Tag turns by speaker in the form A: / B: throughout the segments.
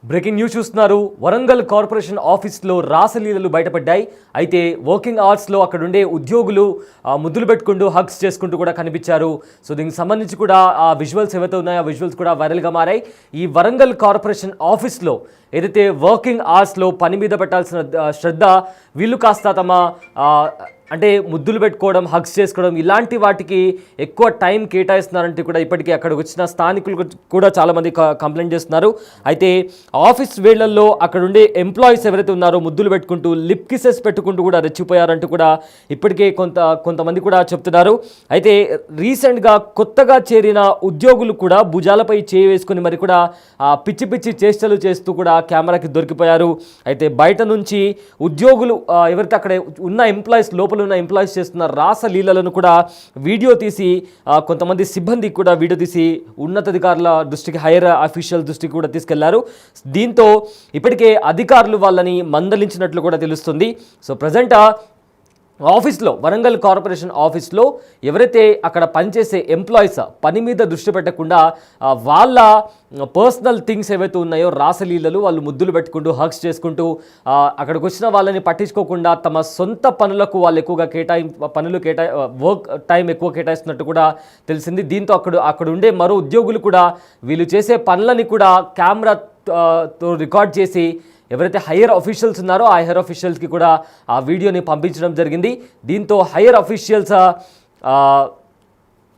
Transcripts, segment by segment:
A: Breaking news చూస్తున్నారు. Warangal corporation ఆఫీస్లో రాసలీలలు బయటపడ్డాయి. అయితే వర్కింగ్ అవర్స్లో అక్కడుండే ఉద్యోగులు ముద్దులు పెట్టుకుంటూ హగ్స్ చేసుకుంటూ కూడా కనిపించారు. సో దీనికి సంబంధించి కూడా ఆ విజువల్స్ ఏవైతే ఉన్నాయో ఆ విజువల్స్ కూడా వైరల్గా మారాయి. ఈ వరంగల్ కార్పొరేషన్ ఆఫీస్లో ఏదైతే వర్కింగ్ అవర్స్లో పని మీద పెట్టాల్సిన శ్రద్ధ వీళ్ళు కాస్త తమ అంటే ముద్దులు పెట్టుకోవడం, హగ్స్ చేసుకోవడం ఇలాంటి వాటికి ఎక్కువ టైం కేటాయిస్తున్నారంటే కూడా ఇప్పటికీ అక్కడికి వచ్చిన స్థానికులు కూడా చాలామంది కంప్లైంట్ చేస్తున్నారు. అయితే ఆఫీస్ వేళ్లలో అక్కడ ఉండే ఎంప్లాయీస్ ఎవరైతే ఉన్నారో ముద్దులు పెట్టుకుంటూ లిప్ కిసెస్ పెట్టుకుంటూ కూడా రెచ్చిపోయారంటూ కూడా ఇప్పటికే కొంతమంది కూడా చెప్తున్నారు. అయితే రీసెంట్గా కొత్తగా చేరిన ఉద్యోగులు కూడా భుజాలపై చేయి వేసుకుని మరి కూడా పిచ్చి పిచ్చి చేష్టలు చేస్తూ కూడా కెమెరాకి దొరికిపోయారు. అయితే బయట నుంచి ఉద్యోగులు ఎవరైతే అక్కడ ఉన్న ఎంప్లాయీస్ లోపల ఉన్న ఎంప్లాయీస్ చేస్తున్న రాసలీలలను కూడా వీడియో తీసి కొంతమంది సిబ్బంది కూడా వీడియో తీసి ఉన్నతాధికారుల దృష్టికి, హైయర్ అఫీషియల్ దృష్టికి కూడా తీసుకెళ్లారు. దీంతో ఇప్పటికే అధికారులు వాళ్ళని మందలించినట్లు కూడా తెలుస్తుంది. సో ప్రజెంట్ ఆఫీస్లో, వరంగల్ కార్పొరేషన్ ఆఫీస్లో ఎవరైతే అక్కడ పనిచేసే ఎంప్లాయీస్ పని మీద దృష్టి పెట్టకుండా వాళ్ళ పర్సనల్ థింగ్స్ ఏవైతే ఉన్నాయో రాసలీలలు వాళ్ళు ముద్దులు పెట్టుకుంటూ హగ్స్ చేసుకుంటూ అక్కడికి వచ్చిన వాళ్ళని పట్టించుకోకుండా తమ సొంత పనులకు వాళ్ళు ఎక్కువగా వర్క్ టైం ఎక్కువ కేటాయిస్తున్నట్టు కూడా తెలిసింది. దీంతో అక్కడ ఉండే మరో ఉద్యోగులు కూడా వీళ్ళు చేసే పనులని కూడా కెమెరాతో రికార్డ్ చేసి ఎవరైతే హైయర్ అఫీషియల్స్ ఉన్నారో ఆ హైయర్ అఫీషియల్స్కి కూడా ఆ వీడియోని పంపించడం జరిగింది. దీంతో హైయర్ అఫీషియల్స్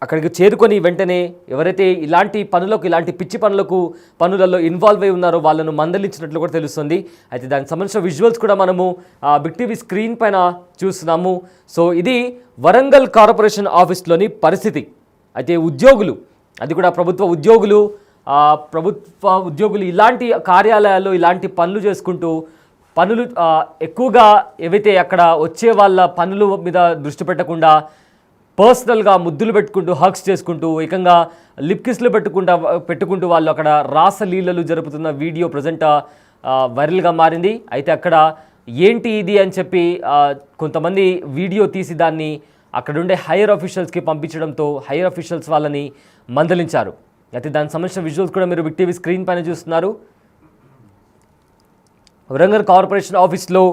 A: అక్కడికి చేరుకొని వెంటనే ఎవరైతే ఇలాంటి పిచ్చి పనులలో ఇన్వాల్వ్ అయి ఉన్నారో వాళ్ళను మందలించినట్లు కూడా తెలుస్తుంది. అయితే దానికి సంబంధించిన విజువల్స్ కూడా మనము బిగ్ టీవీ స్క్రీన్ పైన చూస్తున్నాము. సో ఇది వరంగల్ కార్పొరేషన్ ఆఫీస్లోని పరిస్థితి. అయితే ఉద్యోగులు, అది కూడా ప్రభుత్వ ఉద్యోగులు ఇలాంటి కార్యాలయాల్లో ఇలాంటి పనులు చేసుకుంటూ ఎక్కువగా ఏవైతే అక్కడ వచ్చే వాళ్ళ పనుల మీద దృష్టి పెట్టకుండా పర్సనల్గా ముద్దులు పెట్టుకుంటూ హగ్స్ చేసుకుంటూ ఏకంగా లిప్ కిస్లు పెట్టుకుంటూ వాళ్ళు అక్కడ రాసలీలలు జరుపుతున్న వీడియో ప్రజెంట్ వైరల్గా మారింది. అయితే అక్కడ ఏంటి ఇది అని చెప్పి కొంతమంది వీడియో తీసి దాన్ని అక్కడుండే హైయర్ అఫీషియల్స్కి పంపించడంతో హైయర్ అఫీషియల్స్ వాళ్ళని మందలించారు. అయితే దానికి సంబంధించిన విజువల్స్ కూడా మీరు బిగ్ టీవీ స్క్రీన్ పైన చూస్తున్నారు. వరంగల్ కార్పొరేషన్ ఆఫీస్లో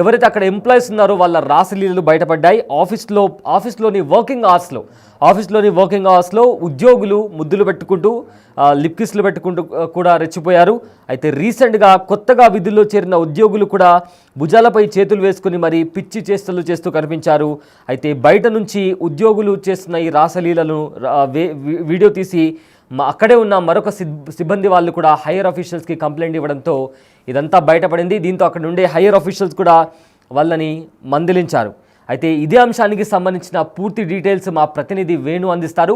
A: ఎవరైతే అక్కడ ఎంప్లాయీస్ ఉన్నారో వాళ్ళ రాసలీలలు బయటపడ్డాయి. ఆఫీస్లోని వర్కింగ్ అవర్స్లో ఉద్యోగులు ముద్దులు పెట్టుకుంటూ లిప్ కిస్లు పెట్టుకుంటూ కూడా రెచ్చిపోయారు. అయితే రీసెంట్గా కొత్తగా విధుల్లో చేరిన ఉద్యోగులు కూడా భుజాలపై చేతులు వేసుకుని మరి పిచ్చి చేష్టలు చేస్తూ కనిపించారు. అయితే బయట నుంచి ఉద్యోగులు చేస్తున్న ఈ రాసలీలను వీడియో తీసి అక్కడే ఉన్న మరొక సిబ్బంది వాళ్ళు కూడా హైయర్ అఫీషియల్స్కి కంప్లైంట్ ఇవ్వడంతో ఇదంతా బయటపడింది. దీంతో అక్కడ ఉండే హైయర్ అఫీషియల్స్ కూడా వాళ్ళని మందలించారు. అయితే ఇదే అంశానికి సంబంధించిన పూర్తి డీటెయిల్స్ మా ప్రతినిధి వేణు అందిస్తారు.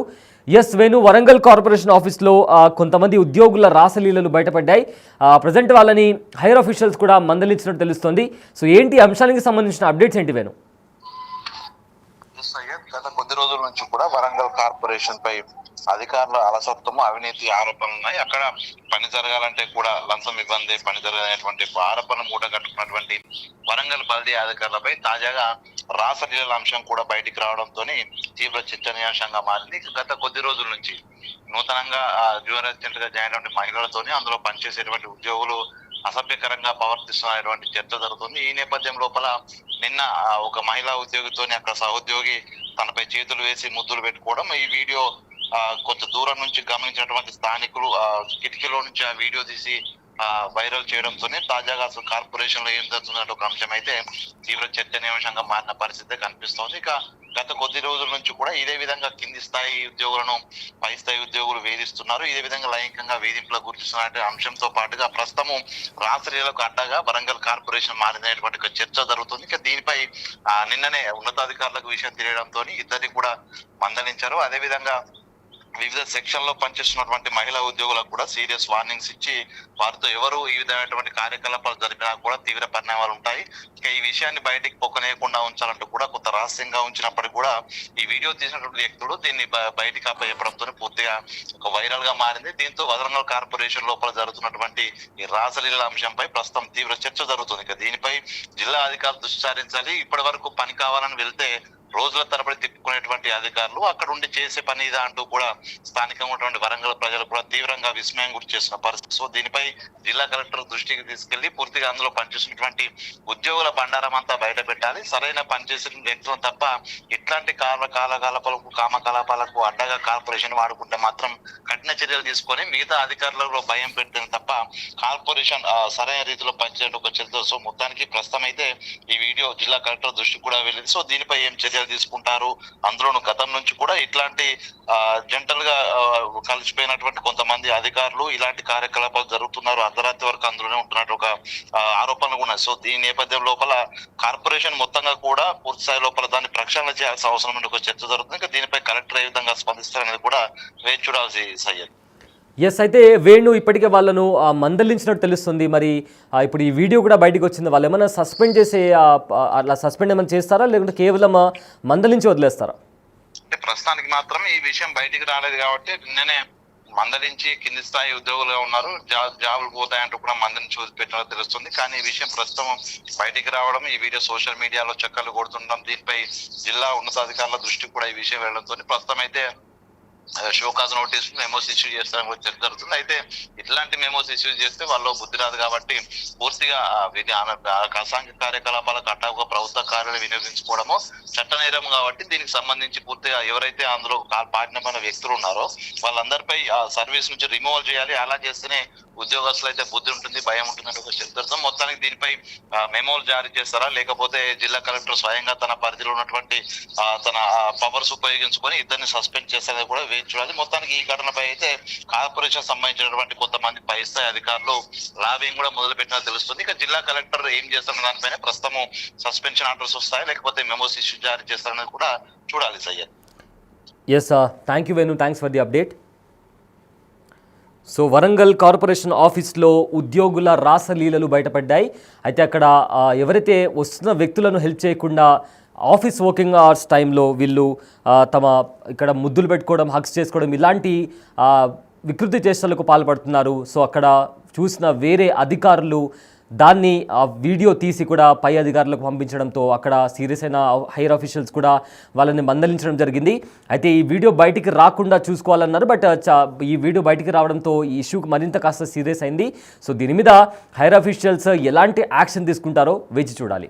A: ఎస్ వేణు, వరంగల్ కార్పొరేషన్ ఆఫీస్లో కొంతమంది ఉద్యోగుల రాసలీలలు బయటపడ్డాయి. ప్రజెంట్ వాళ్ళని హైయర్ అఫీషియల్స్ కూడా మందలించినట్టు తెలుస్తోంది. సో ఏంటి అంశానికి సంబంధించిన అప్డేట్స్ ఏంటి వేణు?
B: గత కొద్ది రోజుల నుంచి కూడా వరంగల్ కార్పొరేషన్ పై అధికారుల అలసత్వము, అవినీతి ఆరోపణలు ఉన్నాయి. అక్కడ పని జరగాలంటే కూడా లంచం ఇబ్బంది, పని జరగనటువంటి ఆరోపణ మూట కట్టుకున్నటువంటి వరంగల్ బల్దీ అధికారులపై తాజాగా రాసలీల అంశం కూడా బయటికి రావడంతో తీవ్ర చర్చనీయాంశంగా మారింది. గత కొద్ది రోజుల నుంచి నూతనంగా జూనియర్ అసిస్టెంట్ గా జాయిన్ అయిన మహిళలతోని అందులో పనిచేసేటువంటి ఉద్యోగులు అసభ్యకరంగా ప్రవర్తిస్తున్నటువంటి చర్చ జరుగుతుంది. ఈ నేపథ్యం లోపల నిన్న ఒక మహిళా ఉద్యోగితోని అక్కడ సహోద్యోగి తనపై చేతులు వేసి ముద్దులు పెట్టుకోవడం, ఈ వీడియో కొంత దూరం నుంచి గమనించినటువంటి స్థానికులు కిటికీలో నుంచి ఆ వీడియో తీసి వైరల్ చేయడంతోనే తాజాగా అసలు కార్పొరేషన్ లో ఏం జరుగుతున్న ఒక అంశం అయితే తీవ్ర చర్చనీయాంశంగా మారిన పరిస్థితి కనిపిస్తోంది. ఇక గత కొద్ది రోజుల నుంచి కూడా ఇదే విధంగా కింది స్థాయి ఉద్యోగులను పై స్థాయి ఉద్యోగులు వేధిస్తున్నారు, ఇదే విధంగా లైంగికంగా వేధింపులకు గురిస్తున్న అంశంతో పాటుగా ప్రస్తుతము రాసలీలకు అడ్డగా వరంగల్ కార్పొరేషన్ మారినటువంటి చర్చ జరుగుతుంది. ఇక దీనిపై నిన్ననే ఉన్నతాధికారులకు విషయం తెలియడంతో ఇద్దరిని కూడా మందలించారు. అదేవిధంగా వివిధ సెక్షన్ లో పనిచేస్తున్నటువంటి మహిళా ఉద్యోగులకు కూడా సీరియస్ వార్నింగ్స్ ఇచ్చి వారితో ఎవరు ఈ విధమైనటువంటి కార్యకలాపాలు జరిపినా కూడా తీవ్ర పరిణామాలు ఉంటాయి. ఇక ఈ విషయాన్ని బయటికి పొక్కనేయకుండా ఉంచాలంటూ కూడా కొంత రహస్యంగా ఉంచినప్పటికీ కూడా ఈ వీడియో తీసినటువంటి వ్యక్తుడు దీన్ని బయటికి అప్పచెప్పడంతో పూర్తిగా ఒక వైరల్ గా మారింది. దీంతో వరంగల్ కార్పొరేషన్ లోపల జరుగుతున్నటువంటి ఈ రాసలీల అంశంపై ప్రస్తుతం తీవ్ర చర్చ జరుగుతుంది. ఇక దీనిపై జిల్లా అధికారులు దృష్టి సారించాలి. ఇప్పటి వరకు పని కావాలని వెళ్తే రోజుల తరబడి తిప్పుకునేటువంటి అధికారులు అక్కడ ఉండి చేసే పని ఇదా అంటూ కూడా స్థానికంగా ఉన్నటువంటి వరంగల్ ప్రజలు కూడా తీవ్రంగా విస్మయం గురి చేస్తున్న పరిస్థితి. సో దీనిపై జిల్లా కలెక్టర్ దృష్టికి తీసుకెళ్లి పూర్తిగా అందులో పనిచేసినటువంటి ఉద్యోగుల బండారం అంతా బయట పెట్టాలి. సరైన పనిచేసిన వ్యక్తులను తప్ప ఇట్లాంటి కామకలాపాలకు అడ్డగా కార్పొరేషన్ వాడుకుంటే మాత్రం కఠిన చర్యలు తీసుకొని మిగతా అధికారులలో భయం పెట్టిన తప్ప కార్పొరేషన్ సరైన రీతిలో పనిచేయడం ఒక చర్య. సో మొత్తానికి ప్రస్తుతం అయితే ఈ వీడియో జిల్లా కలెక్టర్ దృష్టికి కూడా వెళ్ళింది. సో దీనిపై ఏం చర్యలు తీసుకుంటారు, అందులోను గతం నుంచి కూడా ఇట్లాంటి జంటల్ గా కలిసిపోయినటువంటి కొంతమంది అధికారులు ఇలాంటి కార్యకలాపాలు జరుగుతున్నారు, అర్ధరాత్రి వరకు అందులోనే ఉంటున్నట్టు ఒక ఆరోపణలు ఉన్నాయి. సో దీని నేపథ్యం లోపల కార్పొరేషన్ మొత్తంగా కూడా పూర్తి స్థాయి లోపల దాన్ని ప్రక్షాళన చేయాల్సిన అవసరం ఒక చర్చ జరుగుతుంది. ఇంకా దీనిపై కలెక్టర్ ఏ విధంగా స్పందిస్తారనేది కూడా వేచి చూడాల్సి సయ్యద్.
A: ఎస్, అయితే వేణు ఇప్పటికే వాళ్ళను మందలించినట్టు తెలుస్తుంది. మరి ఇప్పుడు ఈ వీడియో కూడా బయటకు వచ్చింది. వాళ్ళు ఏమైనా సస్పెండ్ చేసే అట్లా సస్పెండ్ ఏమైనా చేస్తారా, లేకుంటే కేవలం మందలించి వదిలేస్తారా?
B: అంటే ప్రస్తుతానికి మాత్రం ఈ విషయం బయటికి రాలేదు కాబట్టి నిన్ననే మందలించి కింది స్థాయి ఉద్యోగులుగా ఉన్నారు, జాబులు పోతాయంటూ కూడా మందలించి వదిలిపెట్టినట్టు తెలుస్తుంది. కానీ ఈ విషయం ప్రస్తుతం బయటికి రావడం, ఈ వీడియో సోషల్ మీడియాలో చక్కర్లు కొడుతుండడం, దీనిపై జిల్లా ఉన్నతాధికారుల దృష్టికి కూడా ఈ విషయం వెళ్ళడంతో ప్రస్తుతం అయితే షోకాజ్ నోటీస్ మెమోస్ ఇష్యూ చేస్తారని కూడా చర్చ జరుగుతుంది. అయితే ఇట్లాంటి మెమోస్ ఇష్యూ చేస్తే వాళ్ళు బుద్ధి రాదు కాబట్టి పూర్తిగా అసాంఘిక కార్యకలాపాలకు అడ్డాగా ప్రభుత్వ కార్యాలయం వినియోగించుకోవడము చట్ట నేరం కాబట్టి దీనికి సంబంధించి పూర్తిగా ఎవరైతే అందులో బాధ్యమైన వ్యక్తులు ఉన్నారో వాళ్ళందరిపై సర్వీస్ నుంచి రిమూవల్ చేయాలి. అలా చేస్తేనే ఉద్యోగస్తులు అయితే బుద్ధి ఉంటుంది, భయం ఉంటుంది ఒక చర్చ. మొత్తానికి దీనిపై మెమోలు జారీ చేస్తారా, లేకపోతే జిల్లా కలెక్టర్ స్వయంగా తన పరిధిలో ఉన్నటువంటి తన పవర్స్ ఉపయోగించుకొని ఇద్దరిని సస్పెండ్ చేస్తారని కూడా వేచి చూడాలి. మొత్తానికి ఈ ఘటనపై అయితే కార్పొరేషన్ సంబంధించినటువంటి కొంతమంది పై స్థాయి అధికారులు లాబింగ్ కూడా మొదలు పెట్టినట్టు తెలుస్తుంది. ఇక జిల్లా కలెక్టర్ ఏం చేస్తున్న దానిపైన ప్రస్తుతం సస్పెన్షన్ ఆర్డర్స్ వస్తాయి, లేకపోతే మెమోస్ ఇష్యూ జారీ చేస్తారనేది కూడా చూడాలి Syed.
A: Yes, thank you Venu, thanks for the update. So Warangal corporation ఆఫీస్లో ఉద్యోగుల రాసలీలలు బయటపడ్డాయి. అయితే అక్కడ ఎవరైతే వస్తున్న వ్యక్తులను హెల్ప్ చేయకుండా ఆఫీస్ వర్కింగ్ అవర్స్ టైంలో వీళ్ళు తమ ఇక్కడ ముద్దులు పెట్టుకోవడం, హగ్స్ చేసుకోవడం ఇలాంటి వికృతి చేష్టలకు పాల్పడుతున్నారు. సో అక్కడ చూసిన వేరే అధికారులు దాన్ని ఆ వీడియో తీసి కూడా పై అధికారులకు పంపించడంతో అక్కడ సీరియస్ అయిన హైయర్ ఆఫీషియల్స్ కూడా వాళ్ళని మందలించడం జరిగింది. అయితే ఈ వీడియో బయటికి రాకుండా చూసుకోవాలన్నారు. బట్ ఈ వీడియో బయటికి రావడంతో ఈ ఇష్యూకి మరింత కాస్త సీరియస్ అయింది. సో దీని మీద హైయర్ ఆఫీషియల్స్ ఎలాంటి యాక్షన్ తీసుకుంటారో వేచి చూడాలి.